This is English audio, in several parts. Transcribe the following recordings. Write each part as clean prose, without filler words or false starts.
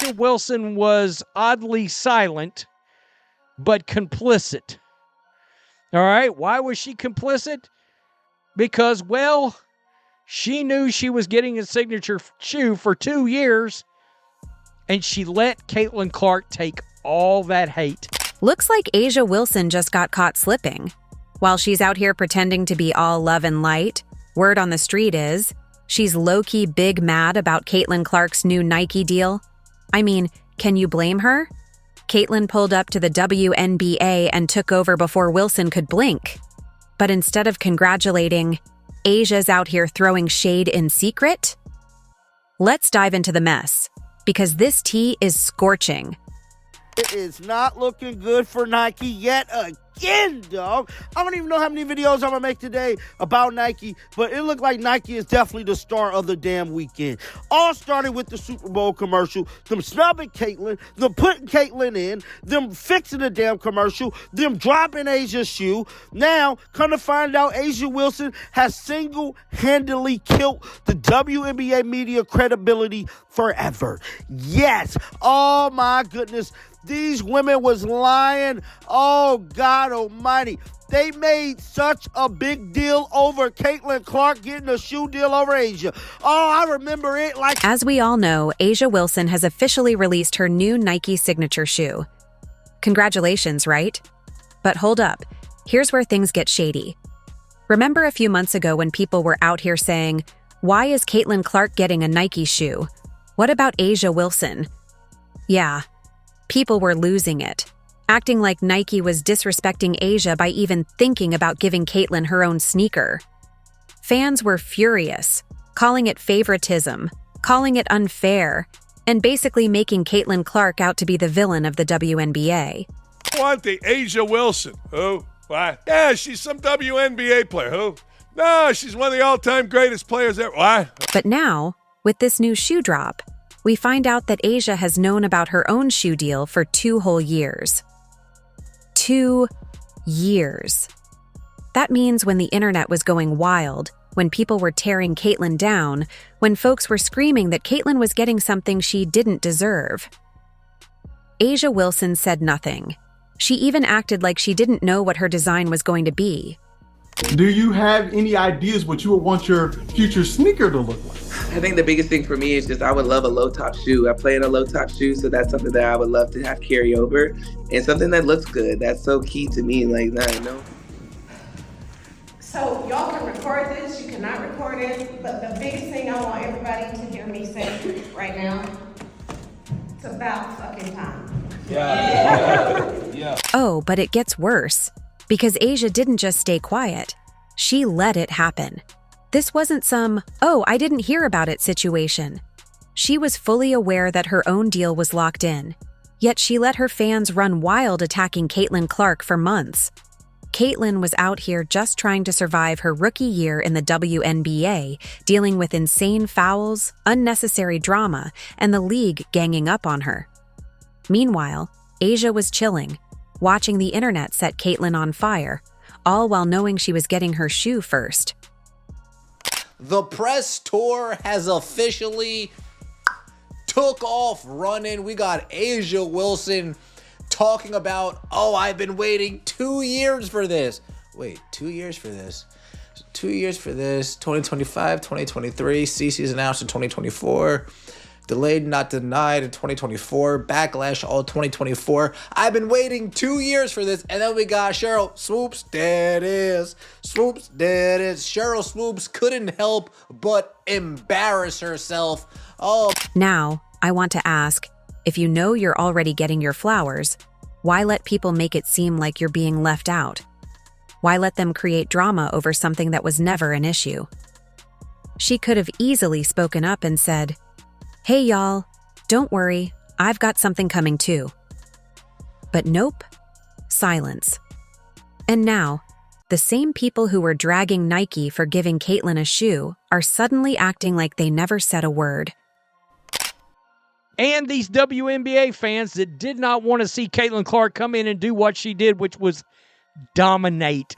A'ja Wilson was oddly silent, but complicit. All right, why was she complicit? Because, well, she knew she was getting a signature shoe for 2 years, and she let Caitlin Clark take all that hate. Looks like A'ja Wilson just got caught slipping. While she's out here pretending to be all love and light, word on the street is she's low-key big mad about Caitlin Clark's new Nike deal. I mean, can you blame her? Caitlin pulled up to the WNBA and took over before Wilson could blink. But instead of congratulating, A'ja's out here throwing shade in secret? Let's dive into the mess, because this tea is scorching. It is not looking good for Nike yet again, dog. I don't even know how many videos I'm going to make today about Nike, but it looked like Nike is definitely the star of the damn weekend. All started with the Super Bowl commercial, them snubbing Caitlin, them putting Caitlin in, them fixing the damn commercial, them dropping A'ja's shoe. Now, come to find out, A'ja Wilson has single-handedly killed the WNBA media credibility forever. Yes. Oh, my goodness. These women was lying. Oh, God almighty. They made such a big deal over Caitlin Clark getting a shoe deal over A'ja. Oh, I remember it like... As we all know, A'ja Wilson has officially released her new Nike signature shoe. Congratulations, right? But hold up. Here's where things get shady. Remember a few months ago when people were out here saying, why is Caitlin Clark getting a Nike shoe? What about A'ja Wilson? Yeah. People were losing it, acting like Nike was disrespecting A'ja by even thinking about giving Caitlin her own sneaker. Fans were furious, calling it favoritism, calling it unfair, and basically making Caitlin Clark out to be the villain of the WNBA. Want the A'ja Wilson? Who? Why? Yeah, she's some WNBA player. Who? No, she's one of the all-time greatest players ever. Why? But now, with this new shoe drop, we find out that A'ja has known about her own shoe deal for 2 whole years. 2 years. That means when the internet was going wild, when people were tearing Caitlin down, when folks were screaming that Caitlin was getting something she didn't deserve. A'ja Wilson said nothing. She even acted like she didn't know what her design was going to be. Do you have any ideas what you would want your future sneaker to look like? I think the biggest thing for me is just I would love a low-top shoe. I play in a low-top shoe, so that's something that I would love to have carry over. And something that looks good. That's so key to me. Like, you know. So y'all can record this, you cannot record it, but the biggest thing I want everybody to hear me say right now, it's about fucking time. Yeah. Oh, but it gets worse. Because A'ja didn't just stay quiet. She let it happen. This wasn't some, oh, I didn't hear about it situation. She was fully aware that her own deal was locked in. Yet she let her fans run wild attacking Caitlin Clark for months. Caitlin was out here just trying to survive her rookie year in the WNBA, dealing with insane fouls, unnecessary drama, and the league ganging up on her. Meanwhile, A'ja was chilling, watching the internet set Caitlin on fire, all while knowing she was getting her shoe first. The press tour has officially took off running. We got A'ja Wilson talking about, oh, I've been waiting 2 years for this. Wait, 2 years for this? 2 years for this. 2025, 2023. CC's announced in 2024. Delayed, not denied in 2024. Backlash all 2024. I've been waiting 2 years for this. And then we got Cheryl Swoops. There it is. Swoops. There it is. Cheryl Swoops couldn't help but embarrass herself. Oh. Now, I want to ask, if you know you're already getting your flowers, why let people make it seem like you're being left out? Why let them create drama over something that was never an issue? She could have easily spoken up and said, hey y'all, don't worry, I've got something coming too. But nope, silence. And now, the same people who were dragging Nike for giving Caitlin a shoe are suddenly acting like they never said a word. And these WNBA fans that did not want to see Caitlin Clark come in and do what she did, which was dominate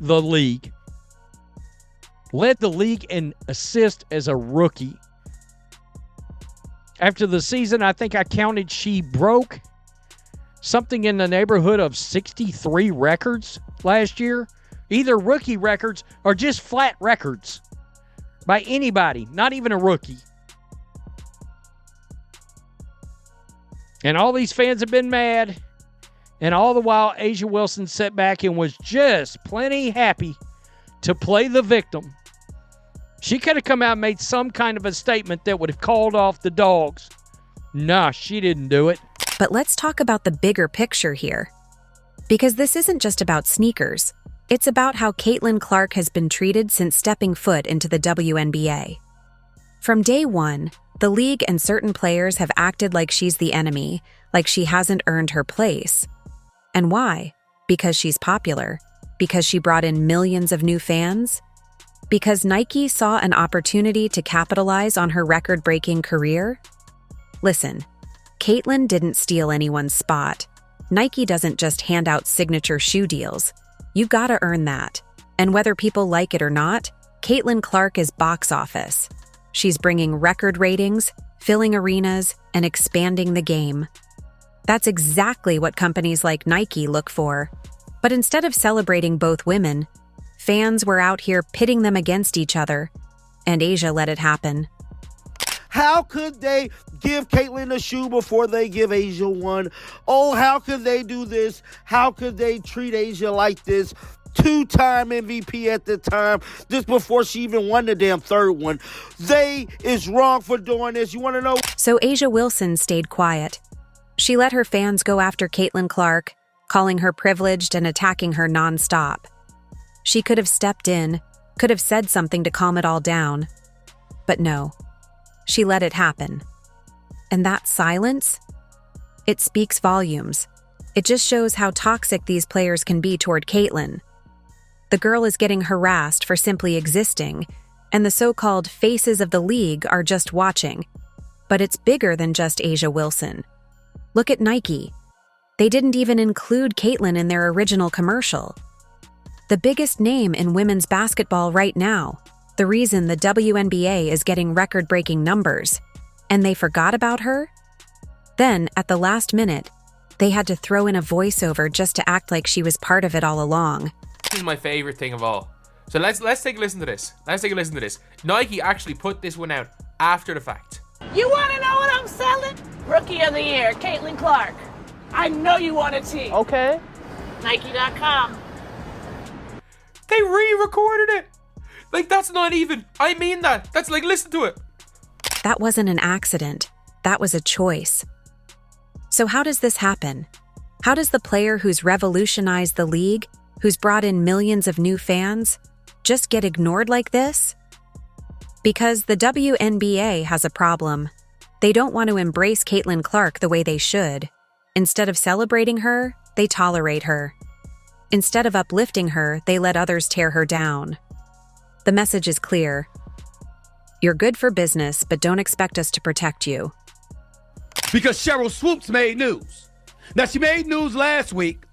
the league. Led the league in assists as a rookie. After the season, I think I counted she broke something in the neighborhood of 63 records last year. Either rookie records or just flat records by anybody, not even a rookie. And all these fans have been mad. And all the while, A'ja Wilson sat back and was just plenty happy to play the victim. She could have come out and made some kind of a statement that would have called off the dogs. Nah, she didn't do it. But let's talk about the bigger picture here. Because this isn't just about sneakers. It's about how Caitlin Clark has been treated since stepping foot into the WNBA. From day one, the league and certain players have acted like she's the enemy, like she hasn't earned her place. And why? Because she's popular? Because she brought in millions of new fans? Because Nike saw an opportunity to capitalize on her record-breaking career? Listen, Caitlin didn't steal anyone's spot. Nike doesn't just hand out signature shoe deals. You gotta earn that. And whether people like it or not, Caitlin Clark is box office. She's bringing record ratings, filling arenas, and expanding the game. That's exactly what companies like Nike look for. But instead of celebrating both women, fans were out here pitting them against each other, and A'ja let it happen. How could they give Caitlyn a shoe before they give A'ja one? Oh, how could they do this? How could they treat A'ja like this? Two-time MVP at the time, just before she even won the damn third one. They is wrong for doing this. You want to know? So A'ja Wilson stayed quiet. She let her fans go after Caitlin Clark, calling her privileged and attacking her nonstop. She could have stepped in, could have said something to calm it all down. But no, she let it happen. And that silence, it speaks volumes. It just shows how toxic these players can be toward Caitlin. The girl is getting harassed for simply existing, and the so-called faces of the league are just watching. But it's bigger than just A'ja Wilson. Look at Nike. They didn't even include Caitlin in their original commercial. The biggest name in women's basketball right now, the reason the WNBA is getting record-breaking numbers, and they forgot about her? Then, at the last minute, they had to throw in a voiceover just to act like she was part of it all along. This is my favorite thing of all. So let's take a listen to this. Nike actually put this one out after the fact. You want to know what I'm selling? Rookie of the Year, Caitlin Clark. I know you want a tee. Okay. Nike.com. They re-recorded it. Like, that's not even, I mean that. That's like, listen to it. That wasn't an accident. That was a choice. So how does this happen? How does the player who's revolutionized the league, who's brought in millions of new fans, just get ignored like this? Because the WNBA has a problem. They don't want to embrace Caitlin Clark the way they should. Instead of celebrating her, they tolerate her. Instead of uplifting her, they let others tear her down. The message is clear. You're good for business, but don't expect us to protect you. Because Cheryl Swoops made news. Now, she made news last week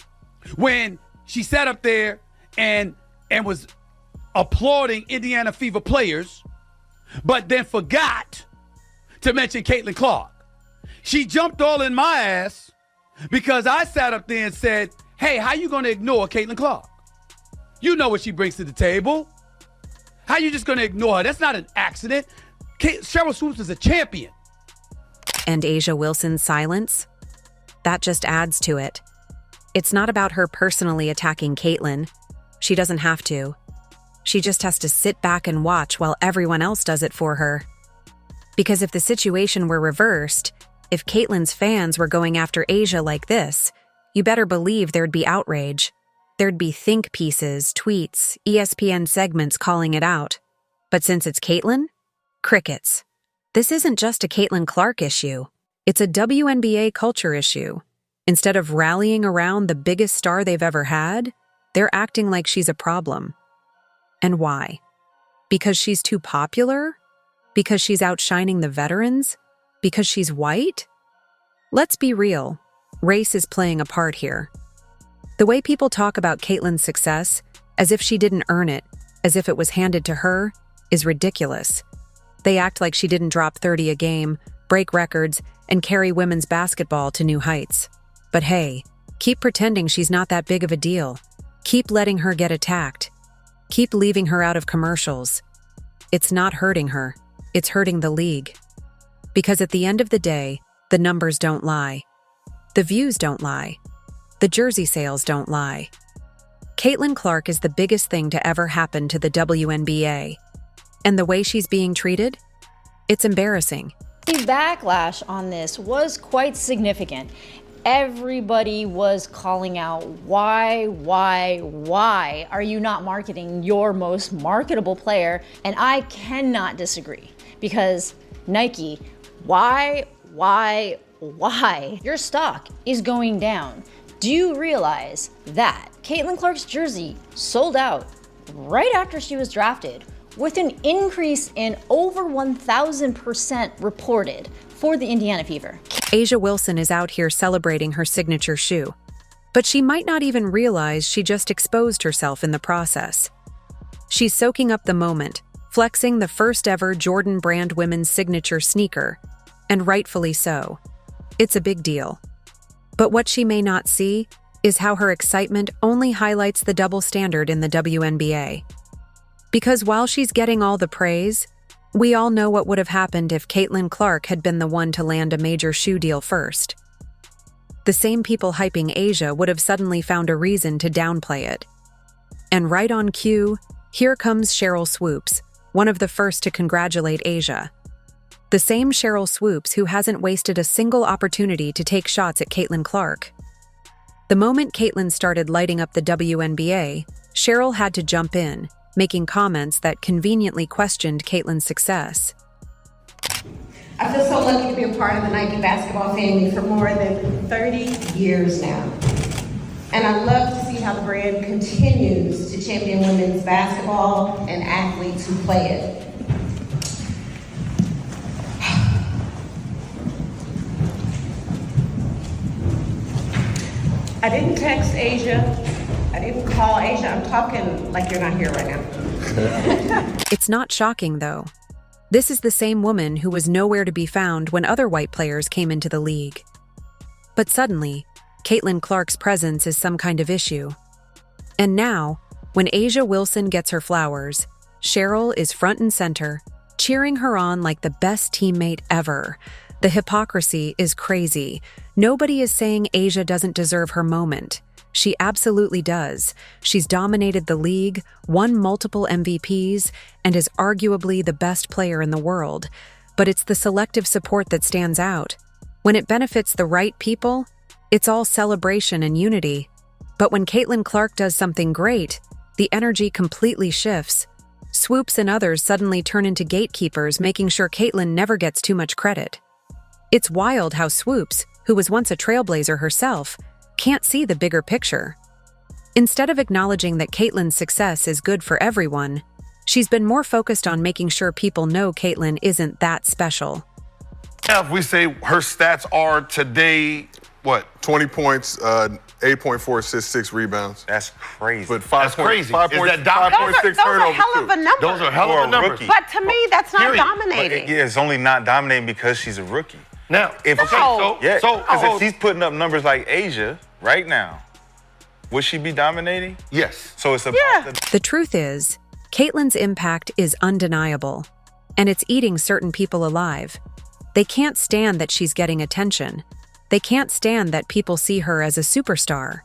when she sat up there and was applauding Indiana Fever players, but then forgot to mention Caitlin Clark. She jumped all in my ass because I sat up there and said, hey, how you going to ignore Caitlin Clark? You know what she brings to the table. How you just going to ignore her? That's not an accident. Cheryl Swoops is a champion. And A'ja Wilson's silence? That just adds to it. It's not about her personally attacking Caitlin. She doesn't have to. She just has to sit back and watch while everyone else does it for her. Because if the situation were reversed, if Caitlin's fans were going after A'ja like this, you better believe there'd be outrage. There'd be think pieces, tweets, ESPN segments calling it out. But since it's Caitlin, crickets. This isn't just a Caitlin Clark issue. It's a WNBA culture issue. Instead of rallying around the biggest star they've ever had, they're acting like she's a problem. And why? Because she's too popular? Because she's outshining the veterans? Because she's white? Let's be real. Race is playing a part here. The way people talk about Caitlin's success, as if she didn't earn it, as if it was handed to her, is ridiculous. They act like she didn't drop 30 a game, break records, and carry women's basketball to new heights. But hey, keep pretending she's not that big of a deal. Keep letting her get attacked. Keep leaving her out of commercials. It's not hurting her, it's hurting the league. Because at the end of the day, the numbers don't lie. The views don't lie. The jersey sales don't lie. Caitlin Clark is the biggest thing to ever happen to the WNBA. And the way she's being treated? It's embarrassing. The backlash on this was quite significant. Everybody was calling out, why are you not marketing your most marketable player? And I cannot disagree, because Nike, why? Your stock is going down. Do you realize that Caitlin Clark's jersey sold out right after she was drafted, with an increase in over 1,000% reported for the Indiana Fever? A'ja Wilson is out here celebrating her signature shoe, but she might not even realize she just exposed herself in the process. She's soaking up the moment, flexing the first ever Jordan brand women's signature sneaker, and rightfully so. It's a big deal. But what she may not see is how her excitement only highlights the double standard in the WNBA. Because while she's getting all the praise, we all know what would have happened if Caitlin Clark had been the one to land a major shoe deal first. The same people hyping A'ja would have suddenly found a reason to downplay it. And right on cue, here comes Cheryl Swoops, one of the first to congratulate A'ja. The same Cheryl Swoops who hasn't wasted a single opportunity to take shots at Caitlin Clark. The moment Caitlin started lighting up the WNBA, Cheryl had to jump in, making comments that conveniently questioned Caitlin's success. I feel so lucky to be a part of the Nike basketball family for more than 30 years now. And I love to see how the brand continues to champion women's basketball and athletes who play it. I didn't text A'ja. I didn't call A'ja. I'm talking like you're not here right now. It's not shocking, though. This is the same woman who was nowhere to be found when other white players came into the league. But suddenly, Caitlin Clark's presence is some kind of issue. And now, when A'ja Wilson gets her flowers, Cheryl is front and center, cheering her on like the best teammate ever. The hypocrisy is crazy. Nobody is saying A'ja doesn't deserve her moment. She absolutely does. She's dominated the league, won multiple MVPs, and is arguably the best player in the world. But it's the selective support that stands out. When it benefits the right people, it's all celebration and unity. But when Caitlin Clark does something great, the energy completely shifts. Swoops and others suddenly turn into gatekeepers, making sure Caitlin never gets too much credit. It's wild how Swoops, who was once a trailblazer herself, can't see the bigger picture. Instead of acknowledging that Caitlin's success is good for everyone, she's been more focused on making sure people know Caitlin isn't that special. If we say her stats are today, what? 20 points, 8.4 assists, 6 rebounds. That's crazy. But That's crazy. 5.6 Those are hell of a number. Those are hell of a numbers. But to me, that's not dominating. Yeah, it's only not dominating because she's a rookie. Now, if she's putting up numbers like A'ja right now, would she be dominating? Yes. So it's about The truth is, Caitlin's impact is undeniable, and it's eating certain people alive. They can't stand that she's getting attention. They can't stand that people see her as a superstar.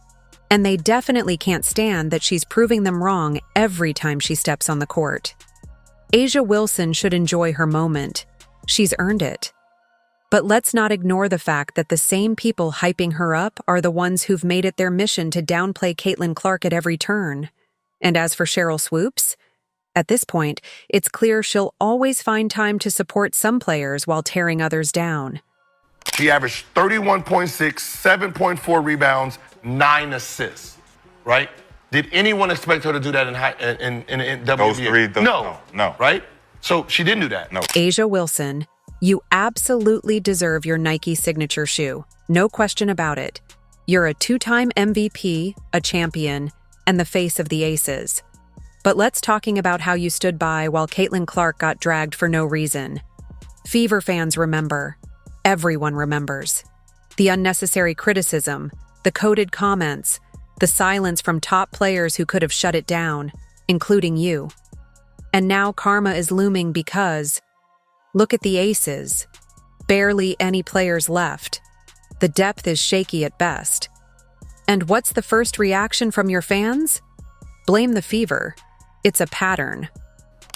And they definitely can't stand that she's proving them wrong every time she steps on the court. A'ja Wilson should enjoy her moment. She's earned it. But let's not ignore the fact that the same people hyping her up are the ones who've made it their mission to downplay Caitlin Clark at every turn. And as for Cheryl Swoops, at this point, it's clear she'll always find time to support some players while tearing others down. She averaged 31.6, 7.4 rebounds, 9 assists, right? Did anyone expect her to do that in WNBA? Those three? No. Right? So she didn't do that. No. A'ja Wilson, you absolutely deserve your Nike signature shoe. No question about it. You're a 2-time MVP, a champion, and the face of the Aces. But let's talking about how you stood by while Caitlin Clark got dragged for no reason. Fever fans remember, everyone remembers. The unnecessary criticism, the coded comments, the silence from top players who could have shut it down, including you. And now karma is looming because, look at the aces. Barely any players left. The depth is shaky at best. And what's the first reaction from your fans? Blame the fever. It's a pattern.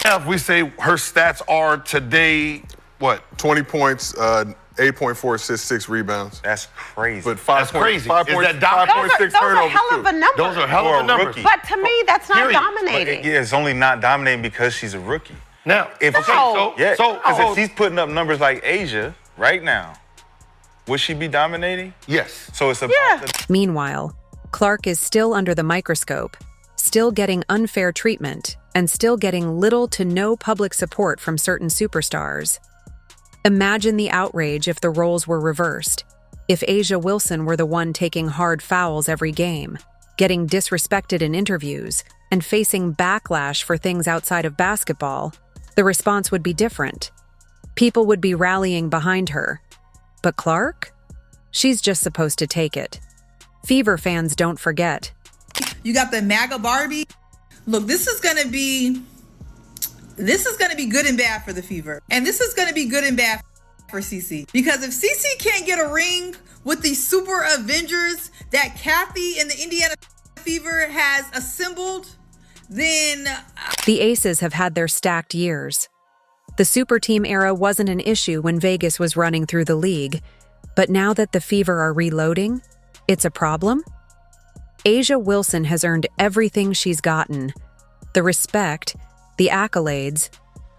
If we say her stats are today, what? 20 points, 8.4 assists, 6 rebounds. That's crazy. But 5 That's crazy. 5.6 Those are turnovers. hell of a number. Those are hell of a numbers. But to me, that's not Period. dominating. Yeah, it's only not dominating because she's a rookie. Now, If No. if she's putting up numbers like Asia right now, would she be dominating? yes. So it's about Meanwhile, Clark is still under the microscope, still getting unfair treatment, and still getting little to no public support from certain superstars. Imagine the outrage if the roles were reversed. If Asia Wilson were the one taking hard fouls every game, getting disrespected in interviews, and facing backlash for things outside of basketball, the response would be different. People would be rallying behind her. But Clark? She's just supposed to take it. Fever fans don't forget. You got the MAGA Barbie. Look, this is gonna be good and bad for the Fever. And this is gonna be good and bad for CC. Because if CC can't get a ring with the super Avengers that Kathy and the Indiana Fever has assembled, then The Aces have had their stacked years. The super team era wasn't an issue when Vegas was running through the league, but now that the Fever are reloading, it's a problem? Asia Wilson has earned everything she's gotten. The respect, the accolades,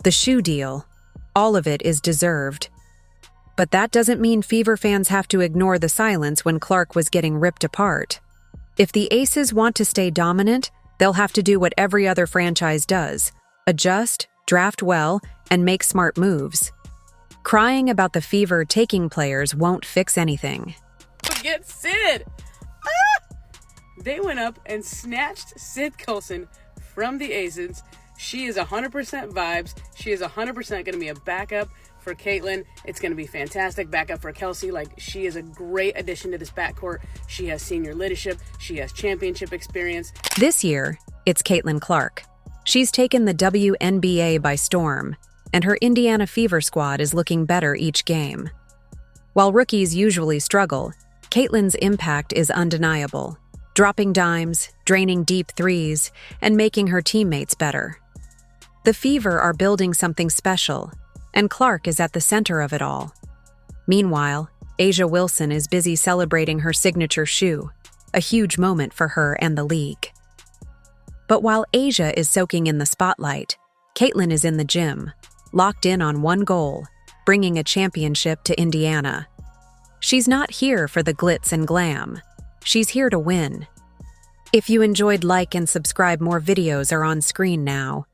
the shoe deal, all of it is deserved. But that doesn't mean Fever fans have to ignore the silence when Clark was getting ripped apart. If the Aces want to stay dominant, they'll have to do what every other franchise does: adjust, draft well, and make smart moves. Crying about the Fever taking players won't fix anything. Get Sid! They went up and snatched Sid Coulson from the Aces. She is 100% vibes. She is 100% going to be a backup for Caitlin. It's going to be fantastic. Backup for Kelsey. Like, she is a great addition to this backcourt. She has senior leadership. She has championship experience. This year, it's Caitlin Clark. She's taken the WNBA by storm, and her Indiana Fever squad is looking better each game. While rookies usually struggle, Caitlin's impact is undeniable, dropping dimes, draining deep threes, and making her teammates better. The Fever are building something special, and Clark is at the center of it all. Meanwhile, Asia Wilson is busy celebrating her signature shoe, a huge moment for her and the league. But while Asia is soaking in the spotlight, Caitlin is in the gym, locked in on one goal: bringing a championship to Indiana. She's not here for the glitz and glam. She's here to win. If you enjoyed, like and subscribe. More videos are on screen now.